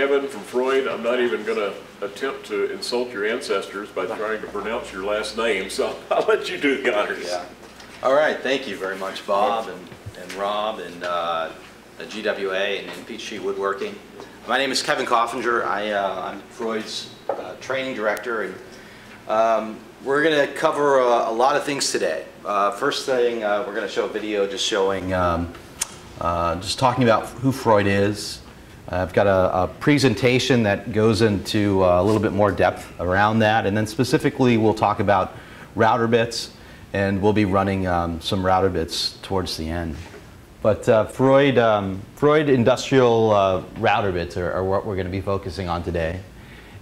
From Freud. I'm not even going to attempt to insult your ancestors by trying to pronounce your last name, so I'll let you do the honors. Yeah. All right, thank you very much, Bob and Rob and GWA and Peachtree Woodworking. My name is Kevin Kauffumger. I'm Freud's training director, and we're going to cover a lot of things today. First thing, we're going to show a video just showing, just talking about who Freud is. I've got a presentation that goes into a little bit more depth around that, and then specifically we'll talk about router bits, and we'll be running some router bits towards the end. But Freud industrial router bits are what we're going to be focusing on today.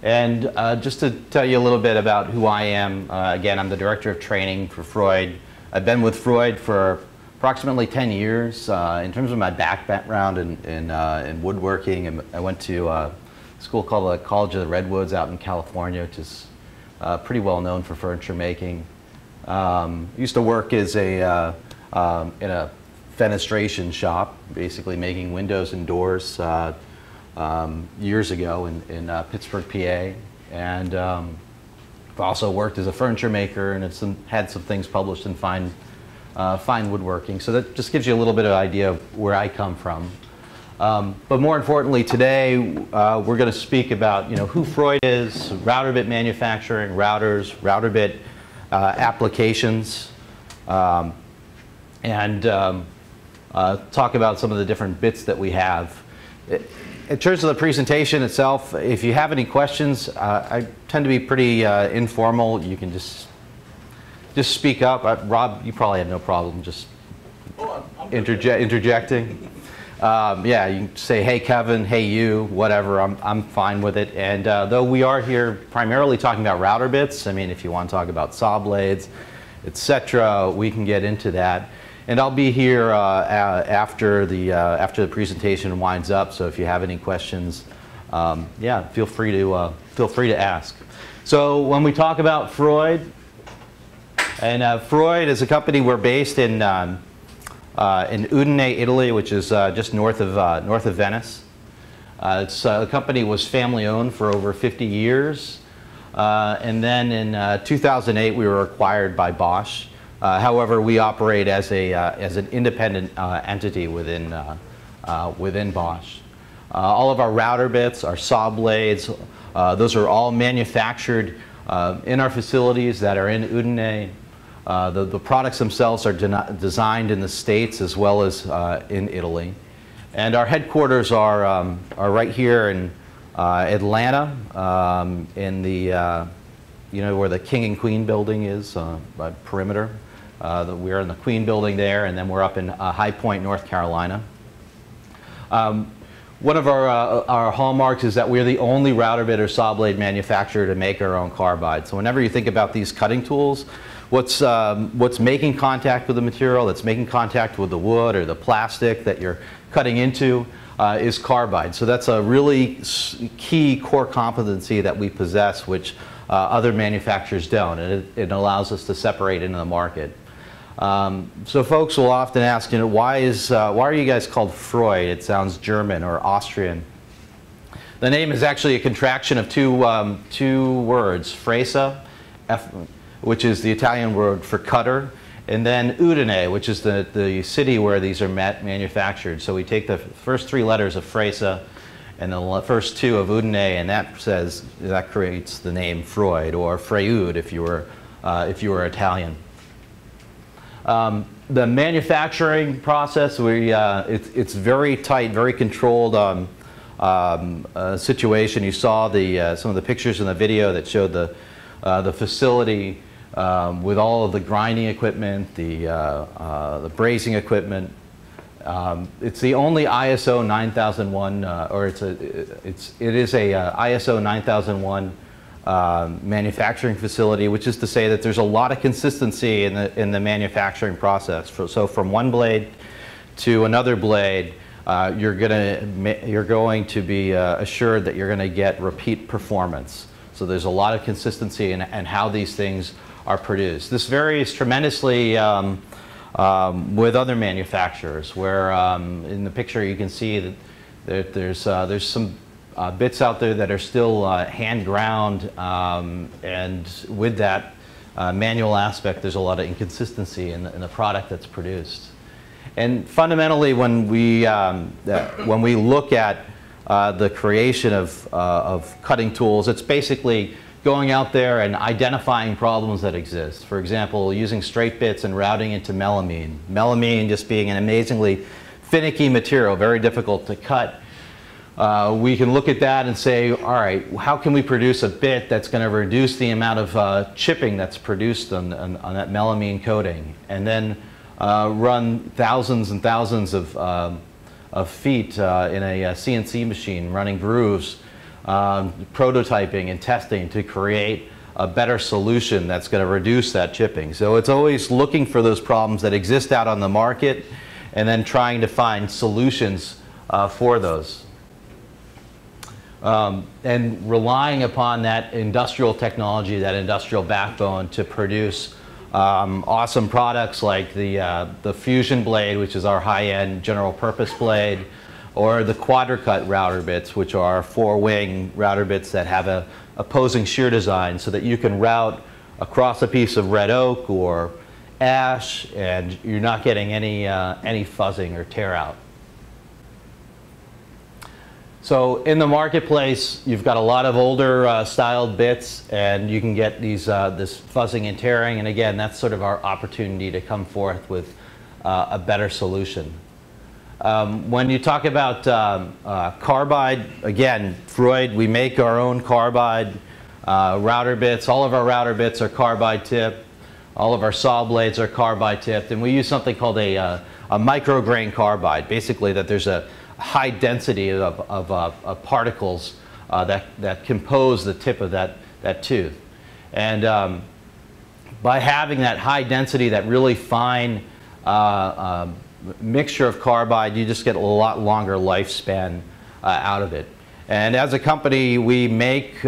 And just to tell you a little bit about who I am, again, I'm the director of training for Freud. I've been with Freud for approximately 10 years. In terms of my background in woodworking, I went to a school called the College of the Redwoods out in California, which is pretty well known for furniture making. Used to work as in a fenestration shop, basically making windows and doors years ago in Pittsburgh, PA. And I've also worked as a furniture maker and had some things published in Fine Woodworking. So that just gives you a little bit of idea of where I come from. But more importantly today, we're going to speak about who Freud is, router bit manufacturing, routers, router bit applications, and talk about some of the different bits that we have. In terms of the presentation itself, if you have any questions, I tend to be pretty informal. You can just speak up. Rob, you probably had no problem just interjecting. Yeah, you can say, hey Kevin, hey you, whatever, I'm fine with it. And though we are here primarily talking about router bits, I mean, if you want to talk about saw blades, etc., we can get into that. And I'll be here after the presentation winds up, so if you have any questions, yeah, feel free to ask. So when we talk about Freud, and Freud is a company, we're based in Udine, Italy, which is just north of Venice. The company was family owned for over 50 years. And then in 2008, we were acquired by Bosch. However, we operate as an independent entity within Bosch. All of our router bits, our saw blades, those are all manufactured in our facilities that are in Udine. The products themselves are designed in the States as well as in Italy. And our headquarters are right here in Atlanta, in the, where the King and Queen building is, by Perimeter. We're in the Queen building there, and then we're up in High Point, North Carolina. One of our hallmarks is that we're the only router bit or saw blade manufacturer to make our own carbide. So whenever you think about these cutting tools, what's making contact with the material, that's making contact with the wood or the plastic that you're cutting into is carbide. So that's a really key core competency that we possess, which other manufacturers don't, and it allows us to separate into the market. So folks will often ask, why are you guys called Freud? It sounds German or Austrian. The name is actually a contraction of two words, Fresa, which is the Italian word for cutter, and then Udine, which is the city where these are manufactured. So we take the first three letters of Fresa and the first two of Udine, and that creates the name Freud, or Freud if you were Italian. The manufacturing process, it's very tight, very controlled situation. You saw some of the pictures in the video that showed the facility with all of the grinding equipment, the brazing equipment, It's the only ISO 9001, or it is a ISO 9001 manufacturing facility, which is to say that there's a lot of consistency in the manufacturing process. So from one blade to another blade, you're going to be assured that you're going to get repeat performance. So there's a lot of consistency in how these things are produced. This varies tremendously with other manufacturers, where in the picture you can see that there's some bits out there that are still hand ground, and with that manual aspect, there's a lot of inconsistency in the product that's produced. And fundamentally, when we look at the creation of cutting tools, it's basically going out there and identifying problems that exist. For example, using straight bits and routing into melamine. Melamine just being an amazingly finicky material, very difficult to cut. We can look at that and say, all right, how can we produce a bit that's going to reduce the amount of chipping that's produced on that melamine coating, and then run thousands and thousands of feet in a CNC machine, running grooves, prototyping and testing to create a better solution that's going to reduce that chipping. So it's always looking for those problems that exist out on the market and then trying to find solutions for those. And relying upon that industrial technology, that industrial backbone to produce awesome products like the Fusion blade, which is our high-end general purpose blade, or the quadricut router bits, which are 4-wing router bits that have a opposing shear design so that you can route across a piece of red oak or ash and you're not getting any fuzzing or tear out. So in the marketplace, you've got a lot of older styled bits, and you can get these this fuzzing and tearing, and again, that's sort of our opportunity to come forth with a better solution. When you talk about carbide, again, Freud, we make our own carbide router bits. All of our router bits are carbide tipped. All of our saw blades are carbide tipped, and we use something called a micrograin carbide. Basically, that there's a high density of particles that compose the tip of that tooth. And by having that high density, that really fine mixture of carbide, you just get a lot longer lifespan out of it. And as a company, we make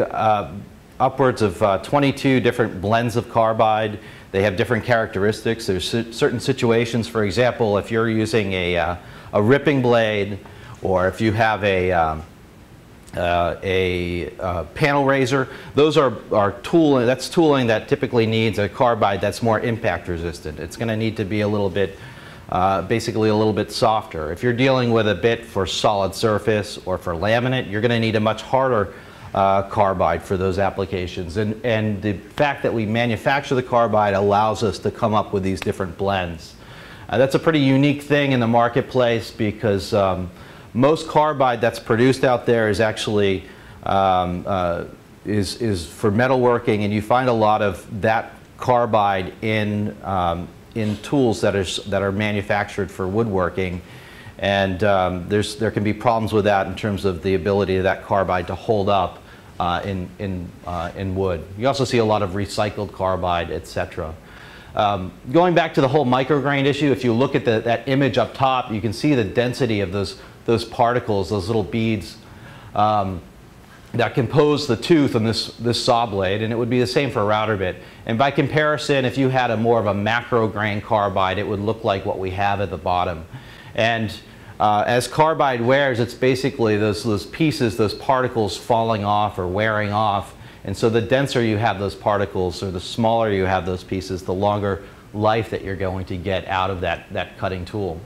upwards of 22 different blends of carbide. They have different characteristics. There's certain situations, for example, if you're using a ripping blade, or if you have a panel razor, those are tooling. That's tooling that typically needs a carbide that's more impact resistant. It's going to need to be a little bit, basically a little bit softer. If you're dealing with a bit for solid surface or for laminate, you're going to need a much harder carbide for those applications. And the fact that we manufacture the carbide allows us to come up with these different blends. That's a pretty unique thing in the marketplace, because most carbide that's produced out there is actually is for metalworking, and you find a lot of that carbide in tools that are manufactured for woodworking, and there can be problems with that in terms of the ability of that carbide to hold up in wood. You also see a lot of recycled carbide, etc. Going back to the whole micrograin issue, if you look at that image up top, you can see the density of those particles, those little beads that compose the tooth on this saw blade, and it would be the same for a router bit. And by comparison, if you had more of a macro grain carbide, it would look like what we have at the bottom. And as carbide wears, it's basically those pieces, those particles falling off or wearing off. And so the denser you have those particles, or the smaller you have those pieces, the longer life that you're going to get out of that cutting tool.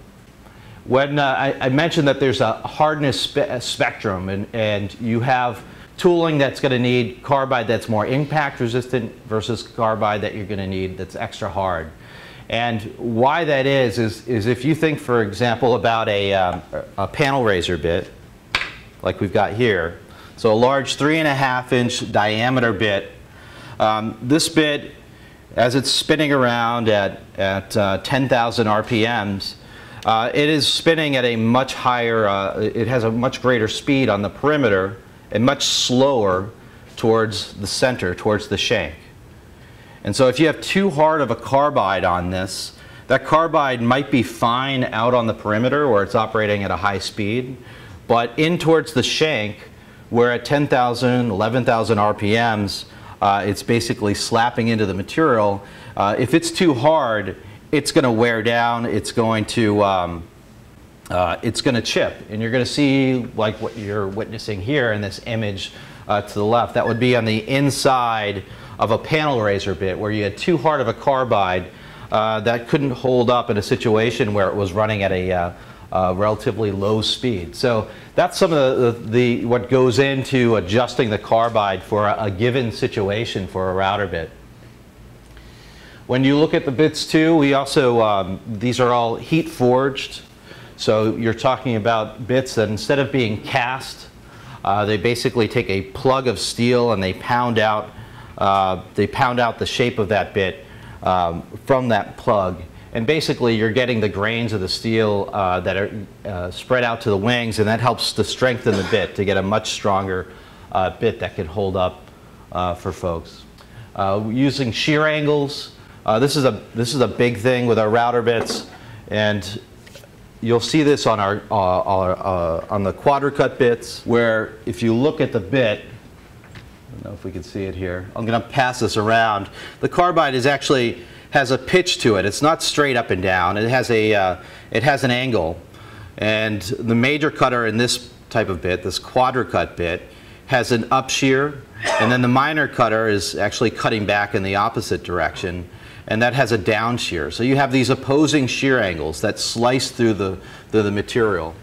When I mentioned that there's a hardness spectrum, and you have tooling that's going to need carbide that's more impact resistant versus carbide that you're going to need that's extra hard. And why that is if you think, for example, about a panel razor bit, like we've got here. So a large 3.5-inch diameter bit. This bit, as it's spinning around at 10,000 RPMs, it is spinning at a much higher, it has a much greater speed on the perimeter and much slower towards the center, towards the shank. And so if you have too hard of a carbide on this, that carbide might be fine out on the perimeter where it's operating at a high speed, but in towards the shank, where at 10,000, 11,000 RPMs, it's basically slapping into the material. If it's too hard, it's going to wear down, it's going to chip. And you're going to see like what you're witnessing here in this image to the left. That would be on the inside of a panel raiser bit where you had too hard of a carbide that couldn't hold up in a situation where it was running at a relatively low speed. So that's some of what goes into adjusting the carbide for a given situation for a router bit. When you look at the bits too, we also, these are all heat forged. So you're talking about bits that instead of being cast, they basically take a plug of steel and they pound out the shape of that bit from that plug. And basically you're getting the grains of the steel that are spread out to the wings, and that helps to strengthen the bit to get a much stronger bit that can hold up for folks. Using shear angles, this is a big thing with our router bits, and you'll see this on on the quadricut bits, where if you look at the bit, I don't know if we can see it here. I'm going to pass this around. The carbide has a pitch to it. It's not straight up and down. It has an angle, and the major cutter in this type of bit, this quadricut bit, has an up shear, and then the minor cutter is actually cutting back in the opposite direction, and that has a down shear. So you have these opposing shear angles that slice through the material.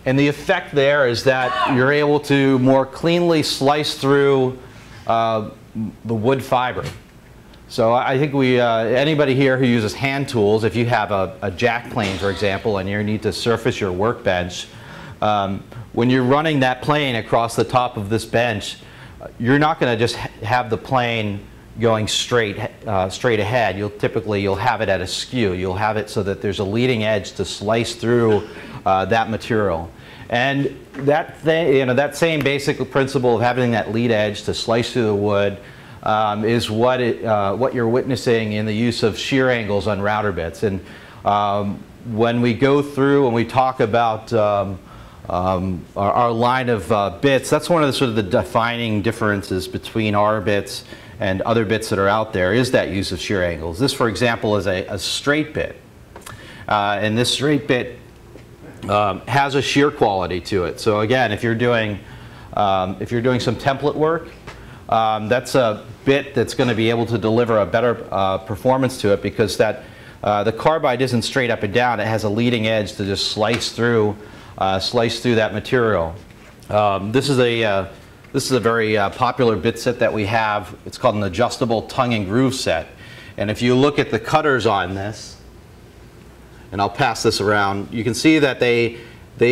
And the effect there is that you're able to more cleanly slice through the wood fiber. So I think anybody here who uses hand tools, if you have a jack plane, for example, and you need to surface your workbench, when you're running that plane across the top of this bench, you're not going to just have the plane going straight ahead. You'll have it at a skew. You'll have it so that there's a leading edge to slice through that material. And that same basic principle of having that lead edge to slice through the wood is what you're witnessing in the use of shear angles on router bits. And when we go through and we talk about our line of bits, that's one of the sort of the defining differences between our bits and other bits that are out there, is that use of shear angles. This, for example, is a straight bit, and this straight bit has a shear quality to it. So again, if you're doing some template work, that's a bit that's going to be able to deliver a better performance to it, because the carbide isn't straight up and down. It has a leading edge to just slice through that material. This is a very popular bit set that we have. It's called an adjustable tongue and groove set. And if you look at the cutters on this, and I'll pass this around, you can see that they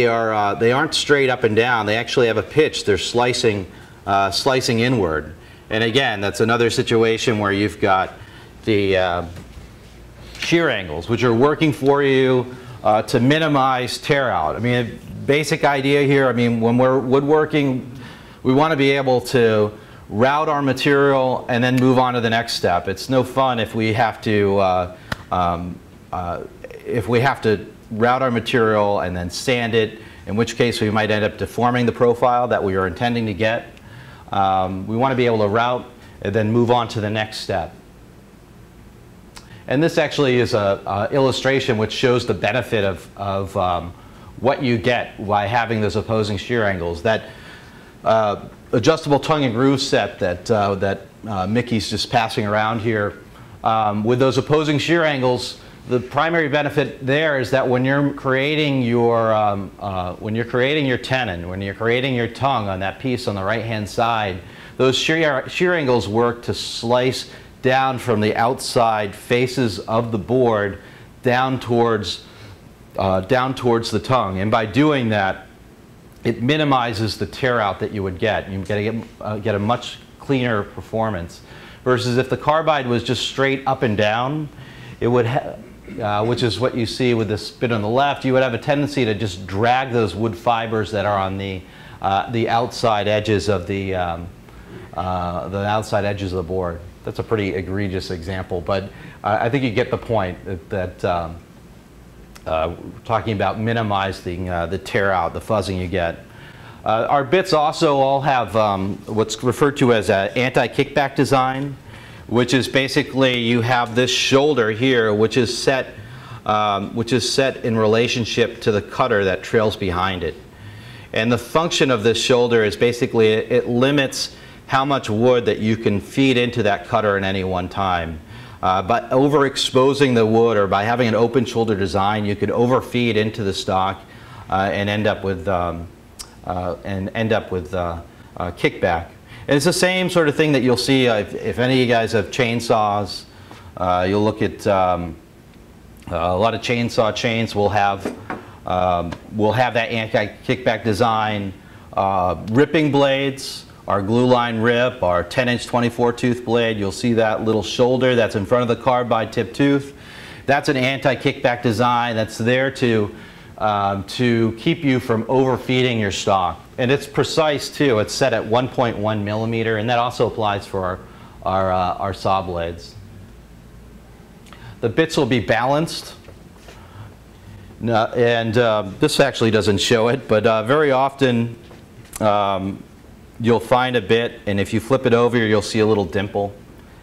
aren't straight up and down. They actually have a pitch. They're slicing inward. And again, that's another situation where you've got the shear angles, which are working for you to minimize tear out. I mean, basic idea here, I mean, when we're woodworking, we want to be able to route our material and then move on to the next step. It's no fun if we have to route our material and then sand it, in which case we might end up deforming the profile that we are intending to get. We want to be able to route and then move on to the next step. And this actually is an illustration which shows the benefit of what you get by having those opposing shear angles. That adjustable tongue and groove set that Mickey's just passing around here, with those opposing shear angles, the primary benefit there is that when you're creating your tenon, when you're creating your tongue on that piece on the right-hand side, those shear angles work to slice down from the outside faces of the board down towards the tongue. And by doing that, it minimizes the tear out that you would get. You get a much cleaner performance. Versus if the carbide was just straight up and down, it would which is what you see with this bit on the left, you would have a tendency to just drag those wood fibers that are on the outside edges of the outside edges of the board. That's a pretty egregious example, but I think you get the point that talking about minimizing the tear out, the fuzzing you get. Our bits also all have what's referred to as an anti-kickback design, which is basically you have this shoulder here, which is set in relationship to the cutter that trails behind it. And the function of this shoulder is basically it limits how much wood that you can feed into that cutter at any one time. By overexposing the wood, or by having an open shoulder design, you could overfeed into the stock and end up with kickback. And it's the same sort of thing that you'll see if any of you guys have chainsaws. You'll look at a lot of chainsaw chains will have that anti-kickback design. Ripping blades, our glue line rip, our 10-inch 24-tooth blade, you'll see that little shoulder that's in front of the carbide tip tooth. That's an anti-kickback design that's there to keep you from overfeeding your stock. And it's precise too. It's set at 1.1 millimeter, and that also applies for our saw blades. The bits will be balanced. And this actually doesn't show it, but very often you'll find a bit, and if you flip it over, you'll see a little dimple.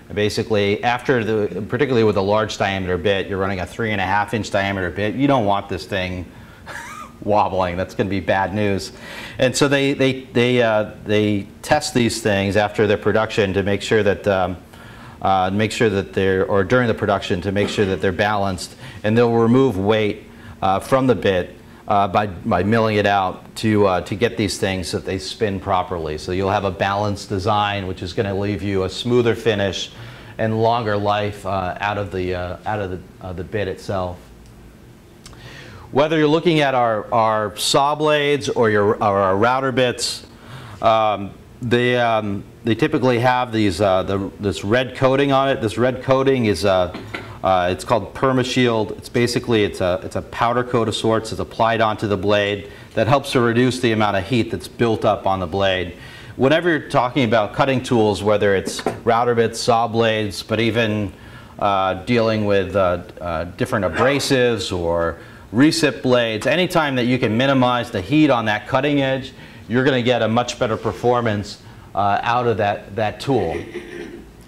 And basically, particularly with a large diameter bit, you're running a 3.5-inch diameter bit. You don't want this thing wobbling. That's going to be bad news. And so they test these things after their production to make sure that or during the production to make sure that they're balanced, and they'll remove weight from the bit by milling it out to get these things so that they spin properly. So you'll have a balanced design, which is going to leave you a smoother finish and longer life out of the bit itself. Whether you're looking at our saw blades or our router bits, they typically have this red coating on it. This red coating is it's called PermaShield. It's basically it's a powder coat of sorts. It's applied onto the blade that helps to reduce the amount of heat that's built up on the blade. Whenever you're talking about cutting tools, whether it's router bits, saw blades, but even dealing with different abrasives or recip blades, anytime that you can minimize the heat on that cutting edge, you're going to get a much better performance out of that tool.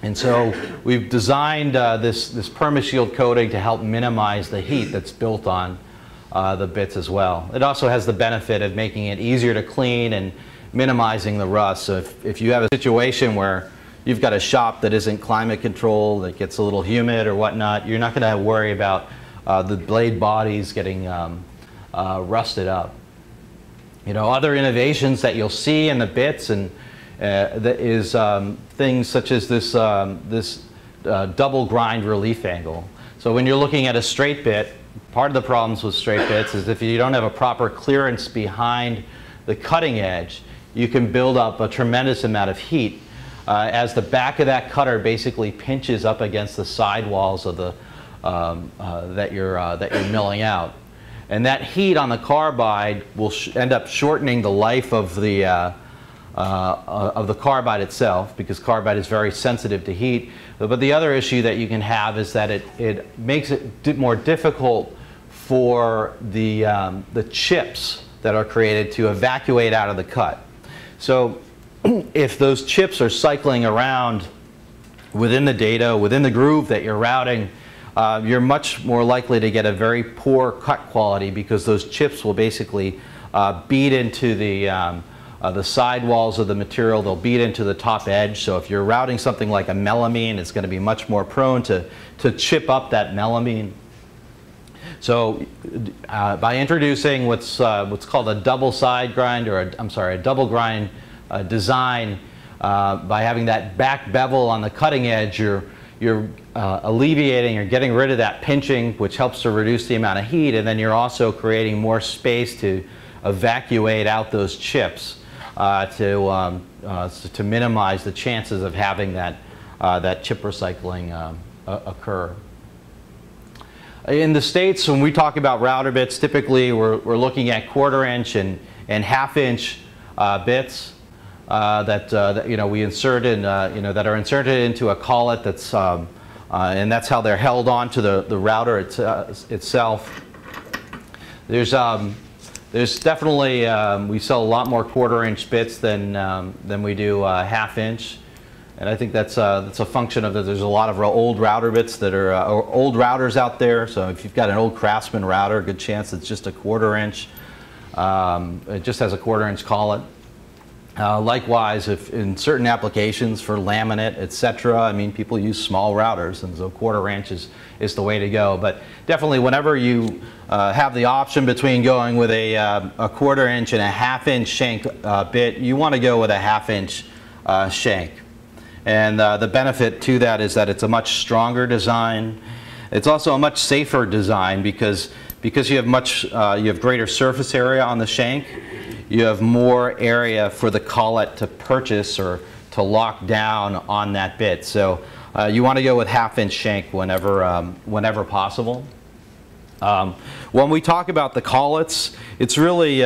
And so we've designed this PermaShield coating to help minimize the heat that's built on the bits as well. It also has the benefit of making it easier to clean and minimizing the rust. So if you have a situation where you've got a shop that isn't climate controlled, that gets a little humid or whatnot, you're not going to worry about the blade bodies getting rusted up. You know, other innovations that you'll see in the bits and that is things such as this double grind relief angle. So when you're looking at a straight bit, part of the problems with straight bits is if you don't have a proper clearance behind the cutting edge, you can build up a tremendous amount of heat as the back of that cutter basically pinches up against the sidewalls of the that you're milling out. And that heat on the carbide will end up shortening the life of the carbide itself, because carbide is very sensitive to heat. But the other issue that you can have is that it makes it more difficult for the chips that are created to evacuate out of the cut. So if those chips are cycling around within the data, within the groove that you're routing, you're much more likely to get a very poor cut quality, because those chips will basically beat into the sidewalls of the material. They'll beat into the top edge. So if you're routing something like a melamine, it's going to be much more prone to chip up that melamine. So by introducing what's called a double side grind, or a double grind design, by having that back bevel on the cutting edge, you're alleviating or getting rid of that pinching, which helps to reduce the amount of heat, and then you're also creating more space to evacuate out those chips to minimize the chances of having that chip recycling occur. In the States, when we talk about router bits, typically we're looking at 1/4 inch and 1/2 inch bits that you know, we insert in, you know, that are inserted into a collet. That's and that's how they're held onto the router itself. There's definitely we sell a lot more 1/4 inch bits than we do 1/2 inch. And I think that's a function of that. There's a lot of old router bits that are old routers out there. So if you've got an old Craftsman router, good chance it's just a 1/4 inch. It just has a 1/4 inch collet. Likewise, if in certain applications for laminate, etc., I mean, people use small routers, and so 1/4 inch is the way to go. But definitely, whenever you have the option between going with a 1/4 inch and a 1/2 inch shank bit, you want to go with a 1/2 inch shank. And the benefit to that is that it's a much stronger design. It's also a much safer design because you have greater surface area on the shank. You have more area for the collet to purchase or to lock down on that bit. So you want to go with 1/2 inch shank whenever possible. When we talk about the collets, it's really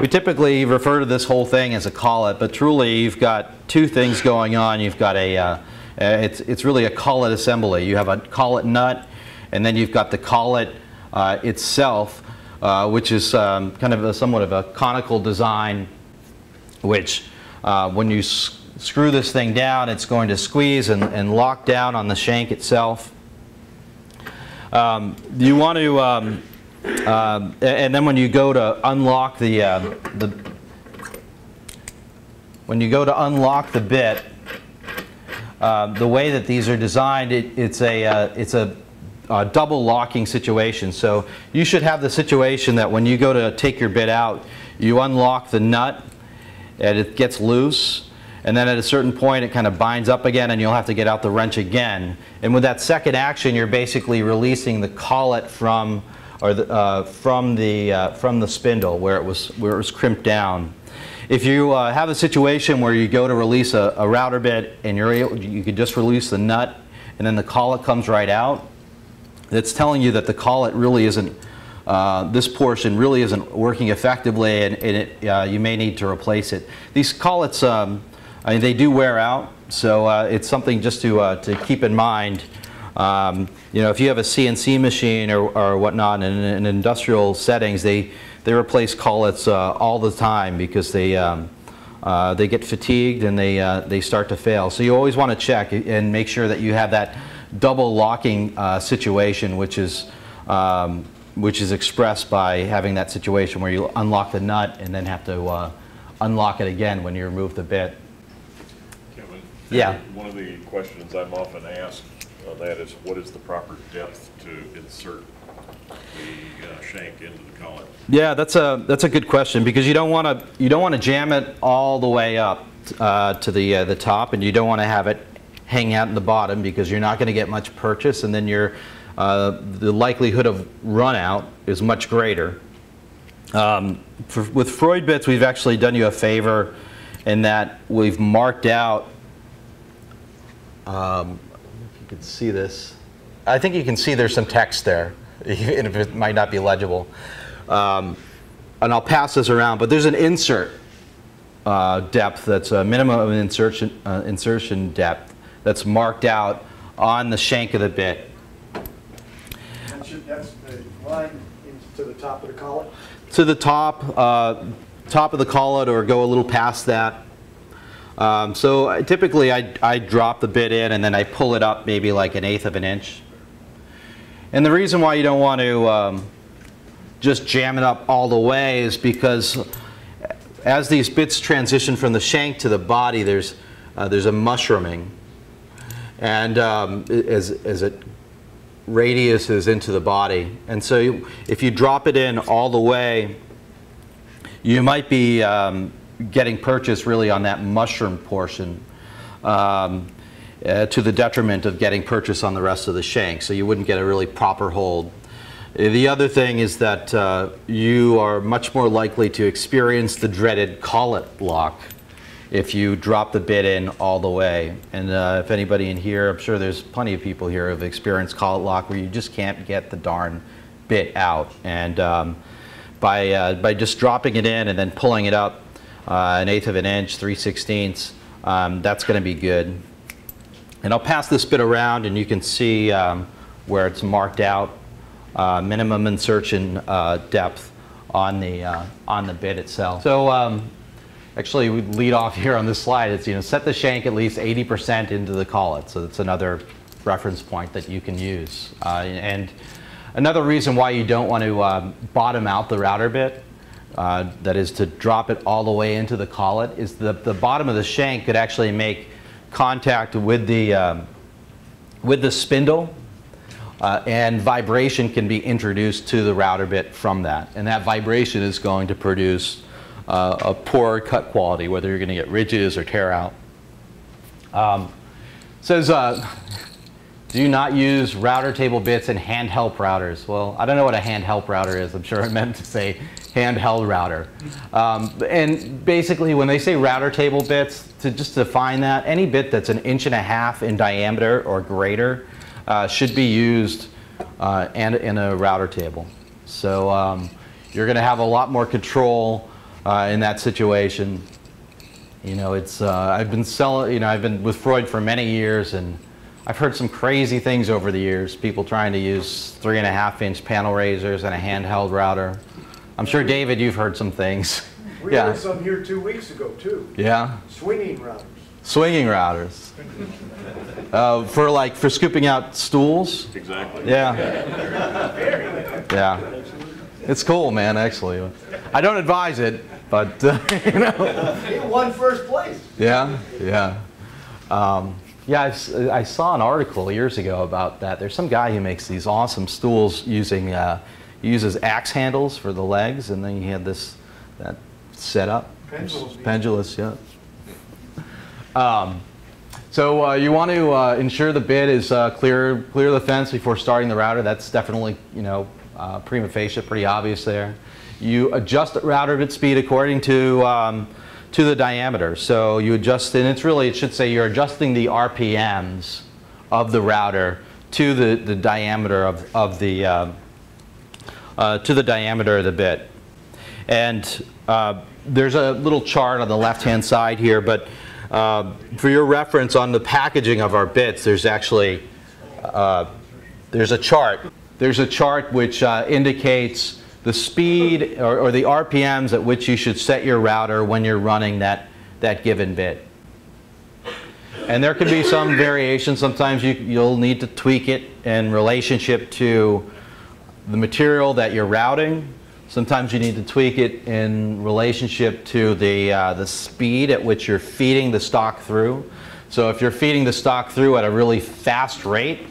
we typically refer to this whole thing as a collet, but truly you've got two things going on. You've got it's really a collet assembly. You have a collet nut, and then you've got the collet itself, which is kind of somewhat of a conical design, which when you screw this thing down, it's going to squeeze and lock down on the shank itself. You want to and then when you go to unlock the bit, the way that these are designed, it's a double locking situation. So you should have the situation that when you go to take your bit out, you unlock the nut and it gets loose, and then at a certain point it kind of binds up again, and you'll have to get out the wrench again. And with that second action, you're basically releasing the collet from the spindle where it was crimped down. If you have a situation where you go to release a router bit and you could just release the nut and then the collet comes right out, that's telling you that the collet really isn't, this portion really isn't working effectively, and you may need to replace it. These collets, I mean, they do wear out, so it's something just to keep in mind. You know, if you have a CNC machine or whatnot in industrial settings, they replace collets all the time because they get fatigued and they start to fail. So you always want to check and make sure that you have that double locking situation, which is expressed by having that situation where you unlock the nut and then have to unlock it again when you remove the bit. Kevin, yeah. One of the questions I'm often asked that is, what is the proper depth to insert the shank into the collet? Yeah, that's a good question, because you don't want to jam it all the way up to the top, and you don't want to have it hang out in the bottom, because you're not going to get much purchase, and then the likelihood of run out is much greater. With Freud bits, we've actually done you a favor in that we've marked out. You can see this. I think you can see there's some text there, even if it might not be legible. And I'll pass this around, but there's an insert depth that's a minimum of insertion depth that's marked out on the shank of the bit. That's the line to the top of the collet? To the top of the collet, or go a little past that. So typically I drop the bit in and then I pull it up maybe like 1/8 of an inch. And the reason why you don't want to just jam it up all the way is because as these bits transition from the shank to the body, there's a mushrooming, and as it radiuses into the body. And so if you drop it in all the way, you might be getting purchase really on that mushroom portion to the detriment of getting purchase on the rest of the shank, so you wouldn't get a really proper hold. The other thing is that you are much more likely to experience the dreaded collet lock if you drop the bit in all the way. And if anybody in here, I'm sure there's plenty of people here who have experienced collet lock where you just can't get the darn bit out. And by just dropping it in and then pulling it up 1/8 of an inch, 3/16, that's going to be good. And I'll pass this bit around and you can see where it's marked out, minimum insertion depth on the bit itself. So actually we lead off here on this slide. It's, set the shank at least 80% into the collet. So that's another reference point that you can use. And another reason why you don't want to bottom out the router bit, that is to drop it all the way into the collet, is the bottom of the shank could actually make contact with the spindle, and vibration can be introduced to the router bit from that. And that vibration is going to produce a poor cut quality, whether you're going to get ridges or tear out. Says, do not use router table bits and hand help routers. Well, I don't know what a hand help router is. I'm sure I meant to say handheld router. And basically, when they say router table bits, to just define that, any bit that's 1.5 inches in diameter or greater should be used in a router table. So you're going to have a lot more control in that situation. I've been with Freud for many years, and I've heard some crazy things over the years. People trying to use 3.5-inch panel razors and a handheld router. I'm sure, David, you've heard some things. We heard some here 2 weeks ago too. Yeah. Swinging routers. Swinging routers. For scooping out stools. Exactly. Yeah. Yeah. It's cool, man. Actually, I don't advise it, but He won first place. Yeah. Yeah. Yeah, I saw an article years ago about that. There's some guy who makes these awesome stools using, he uses axe handles for the legs, and then he had that set up. Pendulous, yeah. So you want to ensure the bit is clear the fence before starting the router. That's definitely, prima facie, pretty obvious there. You adjust the router bit speed according to the diameter. So you adjust, and it should say you're adjusting the RPMs of the router to the diameter of the bit. And there's a little chart on the left-hand side here, but for your reference on the packaging of our bits, there's actually there's a chart. There's a chart which indicates the speed or the RPMs at which you should set your router when you're running that given bit. And there can be some variation. Sometimes you'll need to tweak it in relationship to the material that you're routing. Sometimes you need to tweak it in relationship to the speed at which you're feeding the stock through. So if you're feeding the stock through at a really fast rate,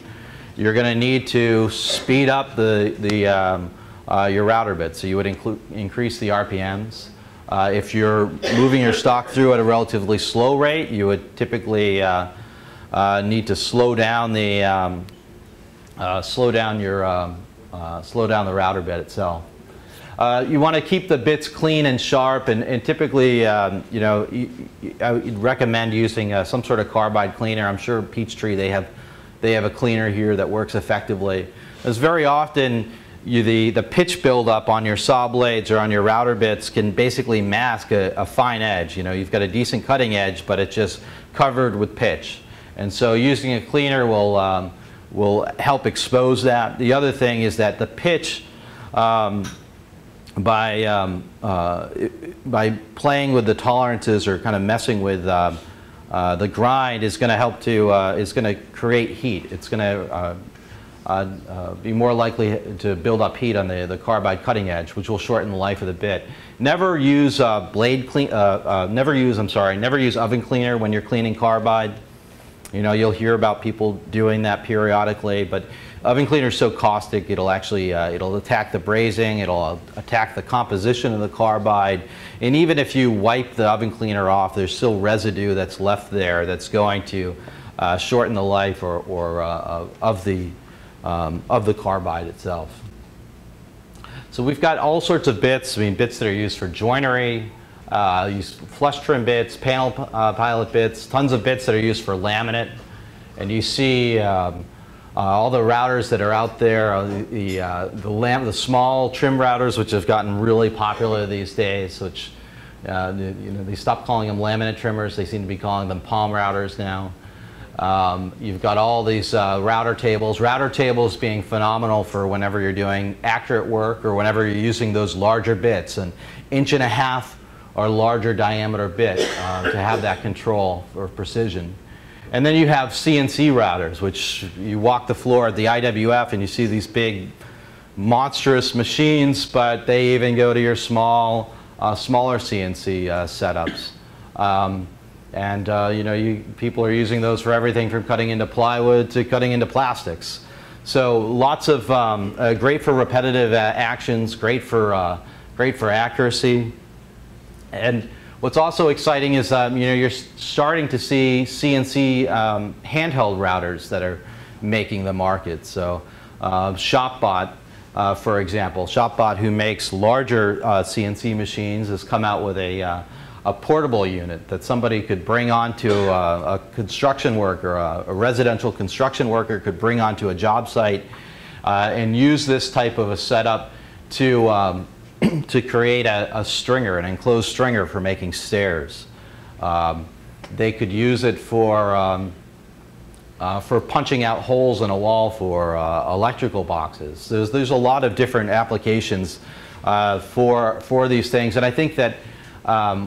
you're going to need to speed up your router bit. So you would increase the RPMs. If you're moving your stock through at a relatively slow rate, you would typically need to slow down the router bit itself. You want to keep the bits clean and sharp, and typically, I would recommend using some sort of carbide cleaner. I'm sure Peachtree they have a cleaner here that works effectively. Because very often the pitch buildup on your saw blades or on your router bits can basically mask a fine edge. You've got a decent cutting edge, but it's just covered with pitch. And so using a cleaner will help expose that. The other thing is that the pitch, by playing with the tolerances or kind of messing with the grind, is going to help is going to create heat. It's going to be more likely to build up heat on the carbide cutting edge, which will shorten the life of the bit. Never use never use oven cleaner when you're cleaning carbide. You'll hear about people doing that periodically, but oven cleaner is so caustic, it'll actually it'll attack the brazing, it'll attack the composition of the carbide, and even if you wipe the oven cleaner off, there's still residue that's left there that's going to shorten the life of the carbide itself. So we've got all sorts of bits. Bits that are used for joinery, use flush trim bits, panel pilot bits, tons of bits that are used for laminate. And you see all the routers that are out there, the small trim routers, which have gotten really popular these days, which they stopped calling them laminate trimmers. They seem to be calling them palm routers now. You've got all these router tables being phenomenal for whenever you're doing accurate work or whenever you're using those larger bits, an 1.5 inch or larger diameter bit to have that control or precision. And then you have CNC routers, which you walk the floor at the IWF and you see these big monstrous machines, but they even go to your smaller CNC setups. People are using those for everything from cutting into plywood to cutting into plastics. So lots of great for repetitive actions, great for accuracy. And what's also exciting is you're starting to see CNC handheld routers that are making the market. So ShopBot, for example, ShopBot, who makes larger CNC machines, has come out with a portable unit that somebody could bring onto a construction worker, a residential construction worker could bring onto a job site and use this type of a setup to create a stringer, an enclosed stringer for making stairs. They could use it for punching out holes in a wall for electrical boxes. There's a lot of different applications for these things, and I think that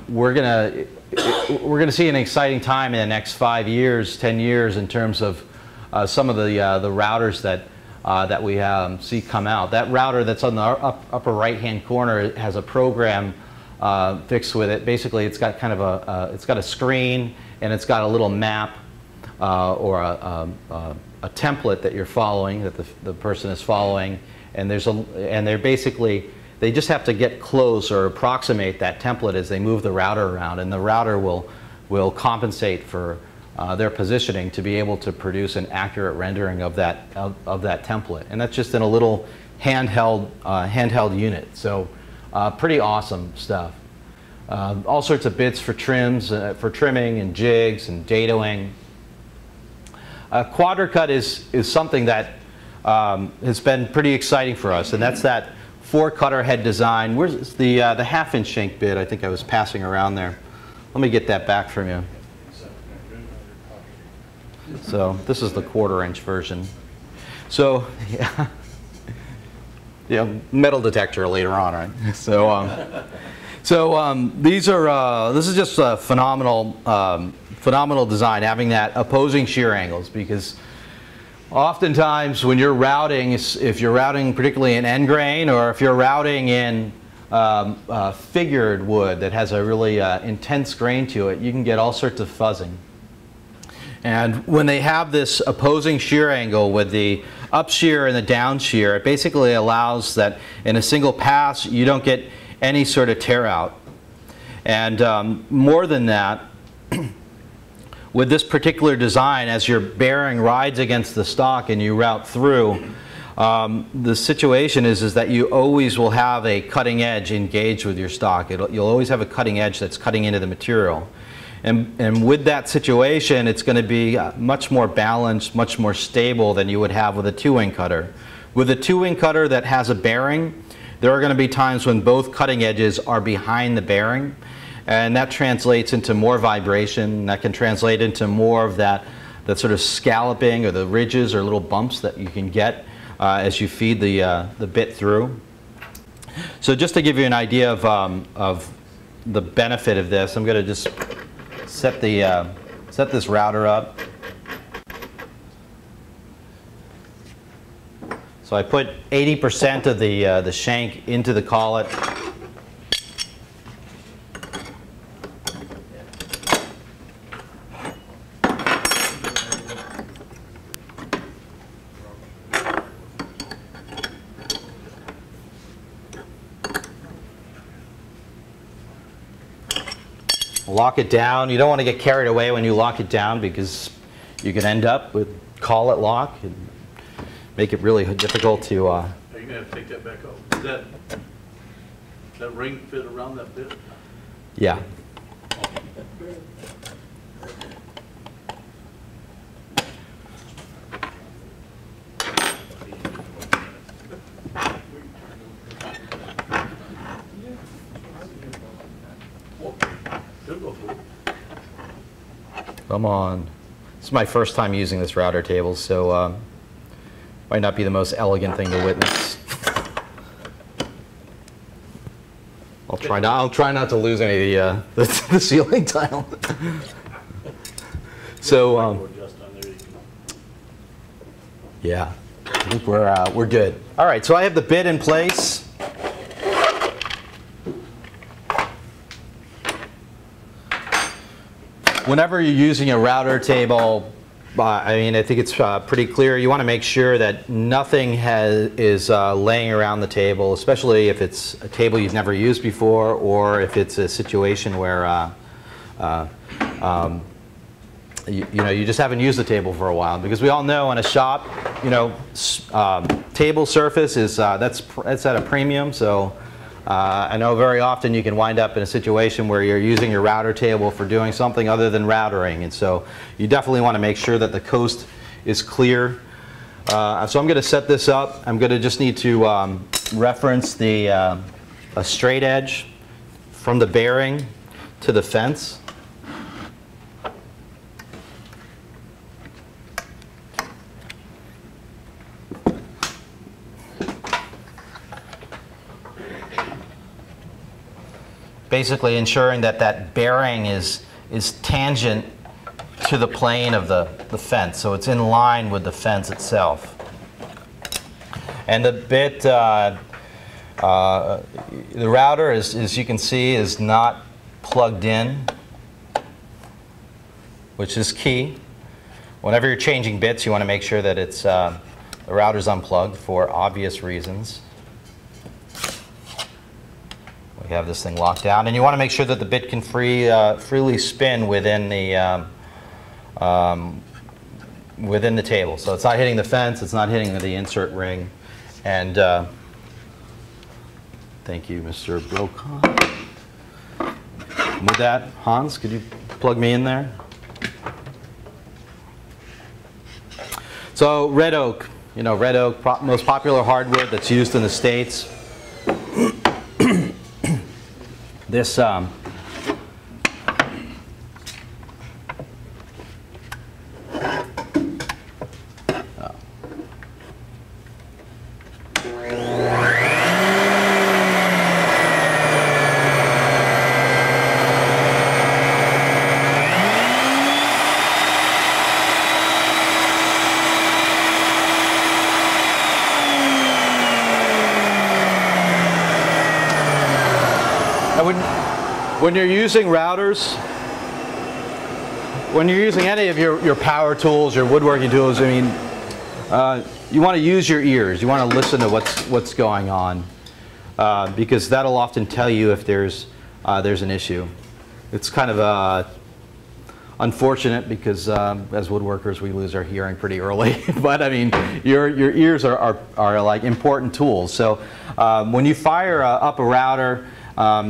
we're gonna see an exciting time in the next 5 years, 10 years in terms of some of the routers that we see come out. That router that's on the upper right-hand corner has a program fixed with it. Basically, it's got kind of it's got a screen and it's got a little map or a template that you're following, that the person is following, and they just have to get close or approximate that template as they move the router around, and the router will compensate for their positioning to be able to produce an accurate rendering of that template. And that's just in a little handheld unit. So pretty awesome stuff. All sorts of bits for trims, for trimming and jigs and datoing. Quadricut is something that has been pretty exciting for us, and that's that 4-cutter head design. Where's the 1/2 inch shank bit? I think I was passing around there. Let me get that back from you. So this is the 1/4 inch version. So yeah, metal detector later on, right? So this is just a phenomenal design, having that opposing shear angles, because oftentimes when you're routing, if you're routing particularly in end grain, or if you're routing in figured wood that has a really intense grain to it, you can get all sorts of fuzzing. And when they have this opposing shear angle with the up shear and the down shear, it basically allows that in a single pass you don't get any sort of tear out. And more than that, with this particular design, as your bearing rides against the stock and you route through, the situation is that you always will have a cutting edge engaged with your stock. You'll always have a cutting edge that's cutting into the material. And with that situation, it's going to be much more balanced, much more stable than you would have with a 2-wing cutter. With a 2-wing cutter that has a bearing, there are going to be times when both cutting edges are behind the bearing, and that translates into more vibration. That can translate into more of that sort of scalloping, or the ridges or little bumps that you can get as you feed the bit through. So just to give you an idea of the benefit of this, I'm going to just set this router up. So I put 80% of the shank into the collet. Lock it down. You don't want to get carried away when you lock it down, because you can end up with collet lock and make it really difficult to... Are you going to have to take that back off? Does that ring fit around that bit? Yeah. Come on. This is my first time using this router table, so might not be the most elegant thing to witness. I'll try not to lose any of the ceiling tile. So yeah, I think we're good. All right, so I have the bit in place. Whenever you're using a router table, I mean, I think it's pretty clear. You want to make sure that nothing is laying around the table, especially if it's a table you've never used before, or if it's a situation where you just haven't used the table for a while. Because we all know in a shop, table surface is that's at a premium. So I know very often you can wind up in a situation where you're using your router table for doing something other than routering, and so you definitely want to make sure that the coast is clear. So I'm going to set this up. I'm going to just need to reference a straight edge from the bearing to the fence. Basically ensuring that that bearing is tangent to the plane of the fence, so it's in line with the fence itself. And the bit, the router, as you can see, is not plugged in, which is key. Whenever you're changing bits, you want to make sure that the router's unplugged for obvious reasons. We have this thing locked down, and you want to make sure that the bit can freely spin within the table. So it's not hitting the fence, it's not hitting the insert ring. And thank you, Mr. Brokaw. With that, Hans, could you plug me in there? So red oak, red oak, most popular hardwood that's used in the States. This when you're using routers, when you're using any of your power tools, your woodworking tools, I mean, you want to use your ears. You want to listen to what's going on, because that'll often tell you if there's an issue. It's kind of unfortunate because as woodworkers we lose our hearing pretty early. But I mean, your ears are like important tools. So when you fire up a router,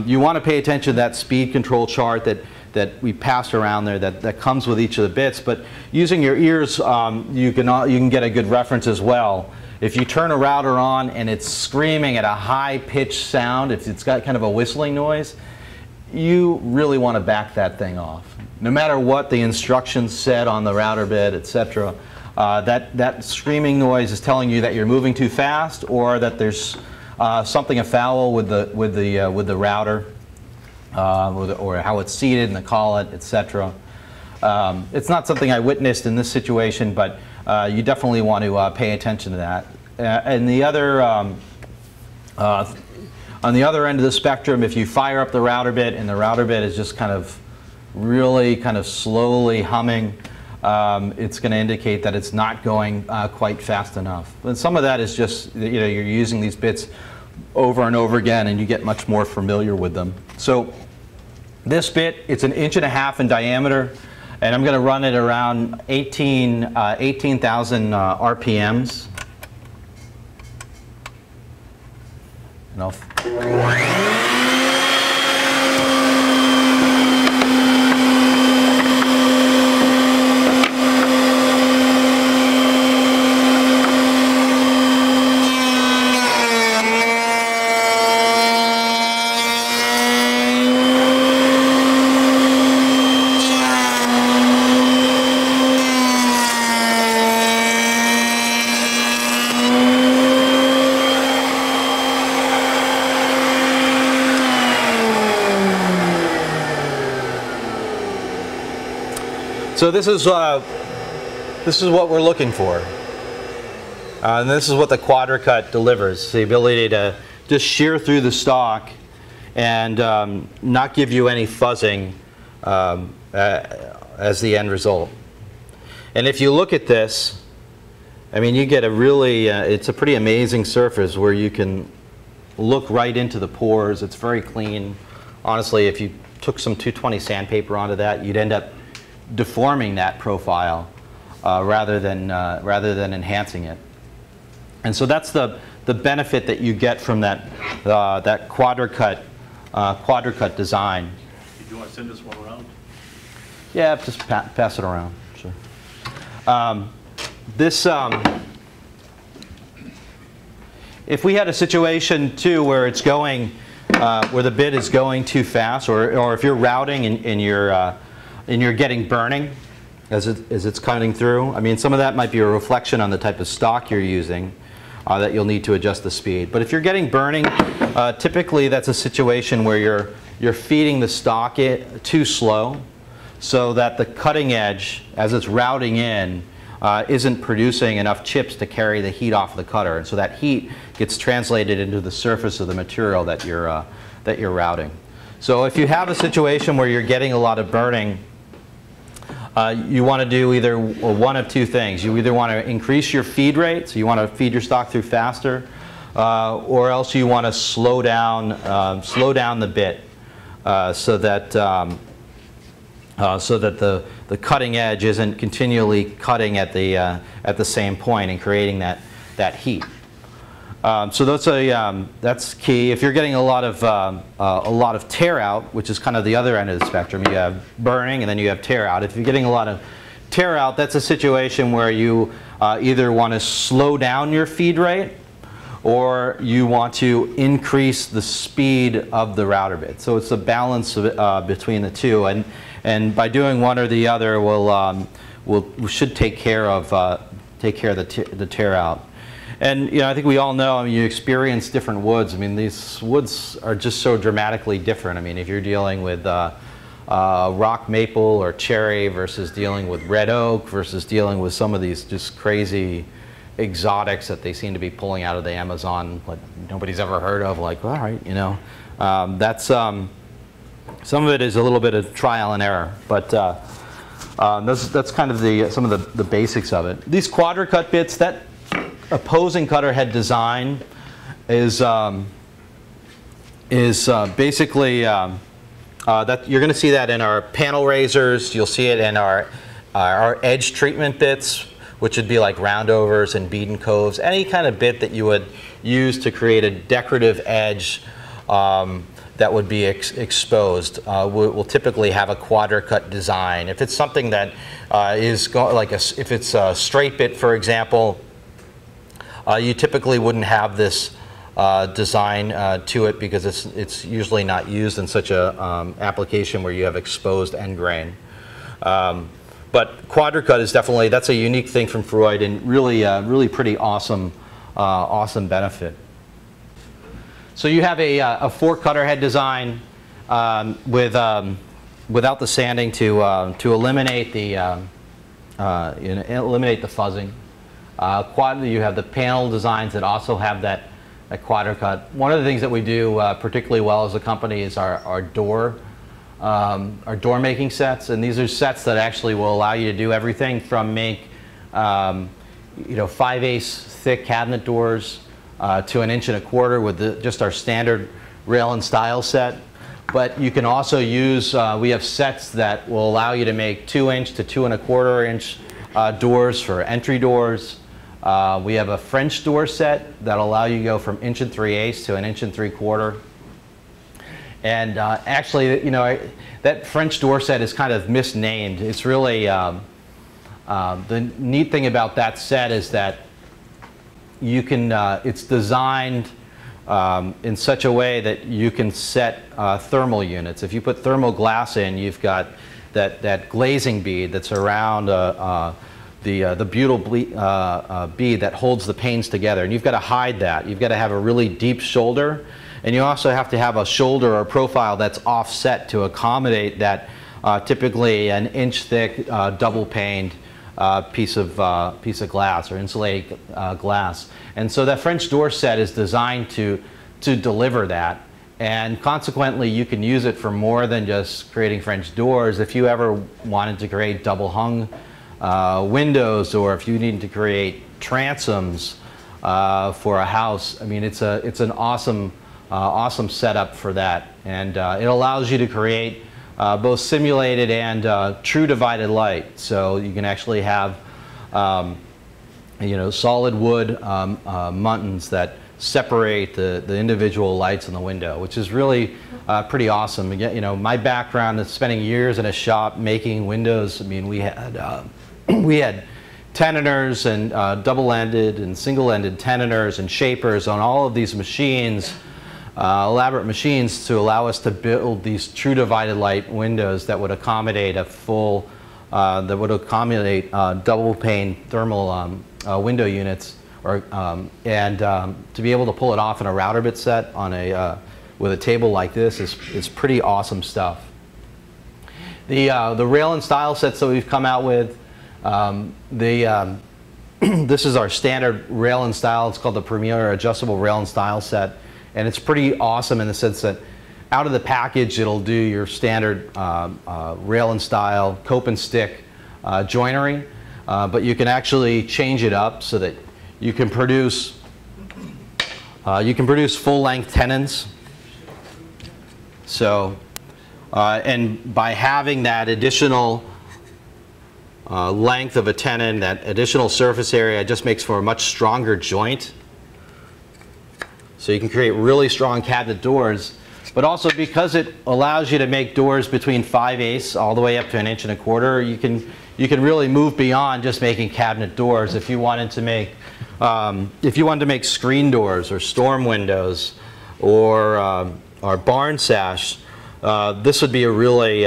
you want to pay attention to that speed control chart that we passed around there that comes with each of the bits. But using your ears, you can get a good reference as well. If you turn a router on and it's screaming at a high-pitched sound, if it's got kind of a whistling noise, you really want to back that thing off. No matter what the instructions said on the router bit, etc., that screaming noise is telling you that you're moving too fast, or that there's something afoul with the router, or how it's seated in the collet, etc. It's not something I witnessed in this situation, but you definitely want to pay attention to that. And the other, on the other end of the spectrum, if you fire up the router bit and the router bit is just really slowly humming, it's going to indicate that it's not going quite fast enough. And some of that is just, you're using these bits over and over again, and you get much more familiar with them. So this bit, it's 1.5 inches in diameter, and I'm going to run it around 18,000 RPMs. And So this is what we're looking for. And this is what the quadricut delivers, the ability to just shear through the stock and not give you any fuzzing as the end result. And if you look at this, I mean, you get a really, it's a pretty amazing surface where you can look right into the pores. It's very clean. Honestly, if you took some 220 sandpaper onto that, you'd end up deforming that profile rather than enhancing it. And so that's the benefit that you get from that that quadricut design. Do you want to send this one around? Yeah, just pass it around. Sure. If we had a situation too where it's going, where the bit is going too fast, or if you're routing and you're getting burning as it's cutting through, I mean, some of that might be a reflection on the type of stock you're using that you'll need to adjust the speed. But if you're getting burning, typically that's a situation where you're feeding the stock too slow, so that the cutting edge, as it's routing in, isn't producing enough chips to carry the heat off the cutter, and so that heat gets translated into the surface of the material that you're routing. So if you have a situation where you're getting a lot of burning, you want to do either one of two things. You either want to increase your feed rate, so you want to feed your stock through faster, or else you want to slow down the bit so that the cutting edge isn't continually cutting at the same point and creating that heat. So that's key. If you're getting a lot of tear out, which is kind of the other end of the spectrum, you have burning and then you have tear out. If you're getting a lot of tear out, that's a situation where you either want to slow down your feed rate or you want to increase the speed of the router bit. So it's a balance between the two, and by doing one or the other, we should take care of the tear out. And I think we all know, I mean, you experience different woods. I mean, these woods are just so dramatically different. I mean, if you're dealing with rock maple or cherry versus dealing with red oak versus dealing with some of these just crazy exotics that they seem to be pulling out of the Amazon, like nobody's ever heard of, like, all right, that's some of it is a little bit of trial and error, but that's kind of some of the basics of it. These quadricut bits, that opposing cutter head design is basically that you're going to see that in our panel razors. You'll see it in our edge treatment bits, which would be like roundovers and bead and coves. Any kind of bit that you would use to create a decorative edge that would be exposed will typically have a quadricut design. If it's something that if it's a straight bit, for example, you typically wouldn't have this design to it because it's usually not used in such a application where you have exposed end grain. But quadricut is definitely, that's a unique thing from Freud, and really pretty awesome benefit. So you have a fork cutter head design without the sanding to eliminate the fuzzing. You have the panel designs that also have that quadricut. One of the things that we do particularly well as a company is our door making sets, and these are sets that actually will allow you to do everything from make 5/8 thick cabinet doors to 1 1/4 inch with just our standard rail and style set. But you can also use, we have sets that will allow you to make 2-inch to 2 1/4 inch doors for entry doors. We have a French door set that'll allow you to go from 1 3/8 to 1 3/4 inch. And actually, that French door set is kind of misnamed. It's really, the neat thing about that set is that you can, it's designed in such a way that you can set thermal units. If you put thermal glass in, you've got that glazing bead that's around the butyl bead that holds the panes together, and you've got to hide that. You've got to have a really deep shoulder, and you also have to have a shoulder or profile that's offset to accommodate that typically an inch thick, double paned piece of glass or insulated glass. And so that French door set is designed to deliver that. And consequently, you can use it for more than just creating French doors. If you ever wanted to create double hung windows, or if you need to create transoms for a house, I mean, it's an awesome setup for that. And it allows you to create both simulated and true divided light. So you can actually have solid wood muntins that separate the individual lights in the window, which is really pretty awesome. Again, my background is spending years in a shop making windows. I mean, we had tenoners and double-ended and single-ended tenoners and shapers on all of these machines, elaborate machines, to allow us to build these true divided light windows that would accommodate a full, double pane thermal window units. And to be able to pull it off in a router bit set on with a table like this is pretty awesome stuff. The rail and style sets that we've come out with, this is our standard rail and style. It's called the Premier Adjustable Rail and Style Set, and it's pretty awesome in the sense that out of the package it'll do your standard rail and style, cope and stick joinery, but you can actually change it up so that you can produce full-length tenons. So, and by having that additional length of a tenon, that additional surface area, just makes for a much stronger joint. So you can create really strong cabinet doors, but also because it allows you to make doors between 5/8 all the way up to 1.25 inches, you can really move beyond just making cabinet doors. If you wanted to make screen doors or storm windows or barn sash, this would be a really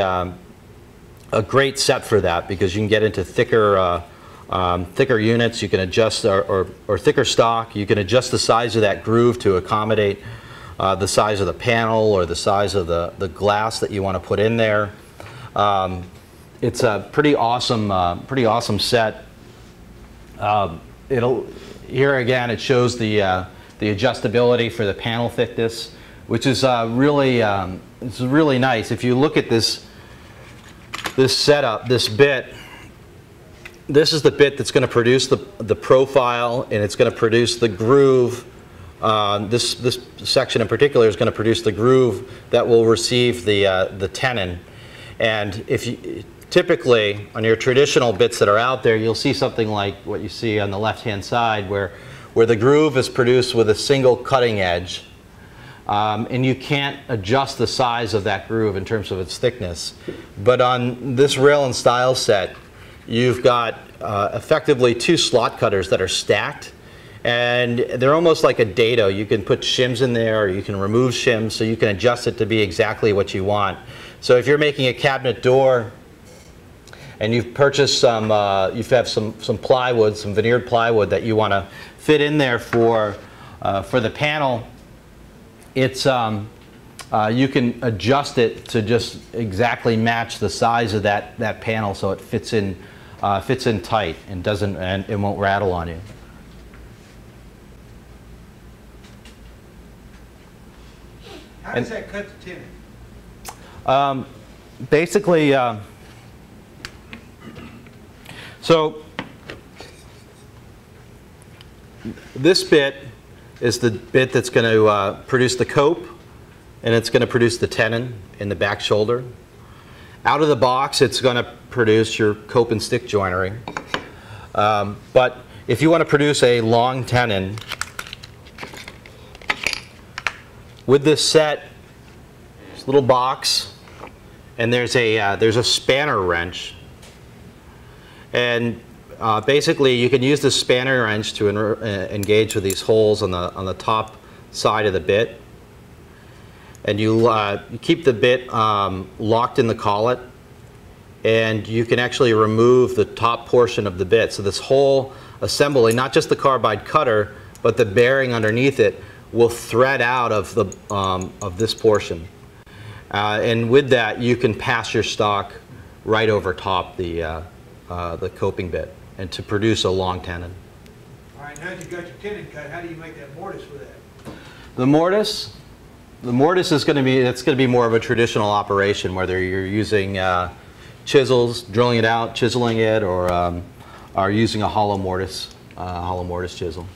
a great set for that, because you can get into thicker units. You can adjust or thicker stock. You can adjust the size of that groove to accommodate the size of the panel or the size of the glass that you want to put in there. It's a pretty awesome set. Here again, it shows the adjustability for the panel thickness, which is it's really nice. If you look at this setup, this bit, this is the bit that's going to produce the profile, and it's going to produce the groove. This section in particular is going to produce the groove that will receive the tenon. And if you typically, on your traditional bits that are out there, you'll see something like what you see on the left-hand side, where the groove is produced with a single cutting edge, and you can't adjust the size of that groove in terms of its thickness. But on this rail and style set, you've got effectively 2 slot cutters that are stacked, and they're almost like a dado. You can put shims in there, or you can remove shims, so you can adjust it to be exactly what you want. So if you're making a cabinet door, and you've purchased some plywood, some veneered plywood that you want to fit in there for the panel, it's you can adjust it to just exactly match the size of that panel, so it fits in tight and it won't rattle on you. How does that cut the tenon? Basically, so this bit is the bit that's going to produce the cope, and it's going to produce the tenon in the back shoulder. Out of the box, it's going to produce your cope and stick joinery. But if you want to produce a long tenon, with this set, this little box, and there's a spanner wrench. And basically, you can use the spanner wrench to engage with these holes on the top side of the bit, and you keep the bit locked in the collet, and you can actually remove the top portion of the bit. So this whole assembly, not just the carbide cutter, but the bearing underneath it, will thread out of this portion. And with that, you can pass your stock right over top the coping bit and to produce a long tenon. All right, now that you've got your tenon cut, how do you make that mortise with that? The mortise is going to be, it's going to be more of a traditional operation, whether you're using chisels, drilling it out, chiseling it, or using a hollow mortise chisel.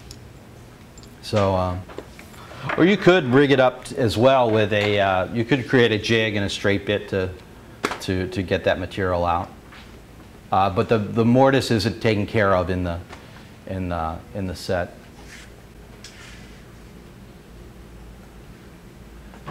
So, or you could rig it up as well with a, you could create a jig and a straight bit to get that material out. But the mortise isn't taken care of in the set.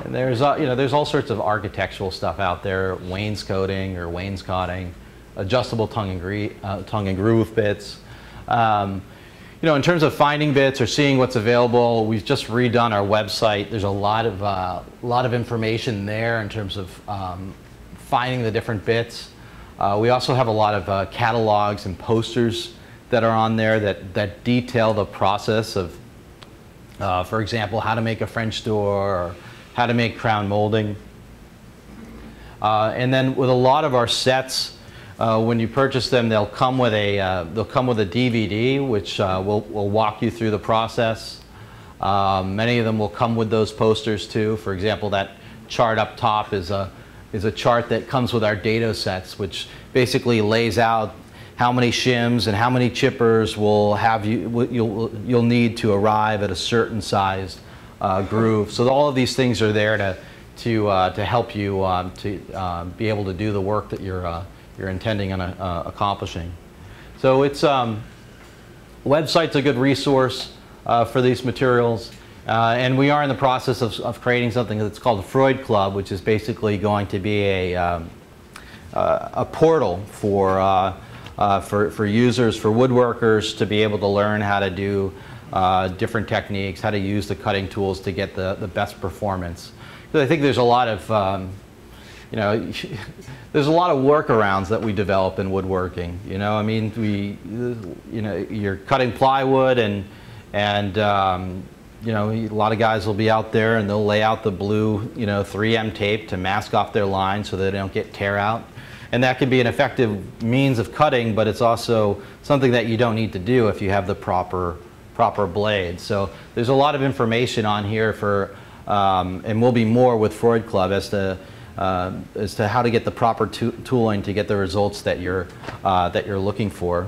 And there's there's all sorts of architectural stuff out there: wainscoting or wainscoting, adjustable tongue and groove bits. In terms of finding bits or seeing what's available, we've just redone our website. There's a lot of information there in terms of finding the different bits. We also have a lot of catalogs and posters that are on there that detail the process of, for example, how to make a French door or how to make crown molding. And then with a lot of our sets, when you purchase them, they'll come with a DVD, which will walk you through the process. Many of them will come with those posters too. For example, that chart up top is a chart that comes with our dado sets, which basically lays out how many shims and how many chippers you'll need to arrive at a certain sized groove. So all of these things are there to help you to be able to do the work that you're intending on accomplishing. So it's website's a good resource for these materials, and we are in the process of creating something that's called the Freud Club, which is basically going to be a portal for users, for woodworkers, to be able to learn how to do different techniques, how to use the cutting tools to get the best performance. Because I think there's a lot of there's a lot of workarounds that we develop in woodworking. I mean, you're cutting plywood, and a lot of guys will be out there and they'll lay out the blue 3M tape to mask off their lines so they don't get tear out. And that can be an effective means of cutting, but it's also something that you don't need to do if you have the proper blade. So there's a lot of information on here for, and will be more with Freud Club as to how to get the proper tooling to get the results that you're looking for.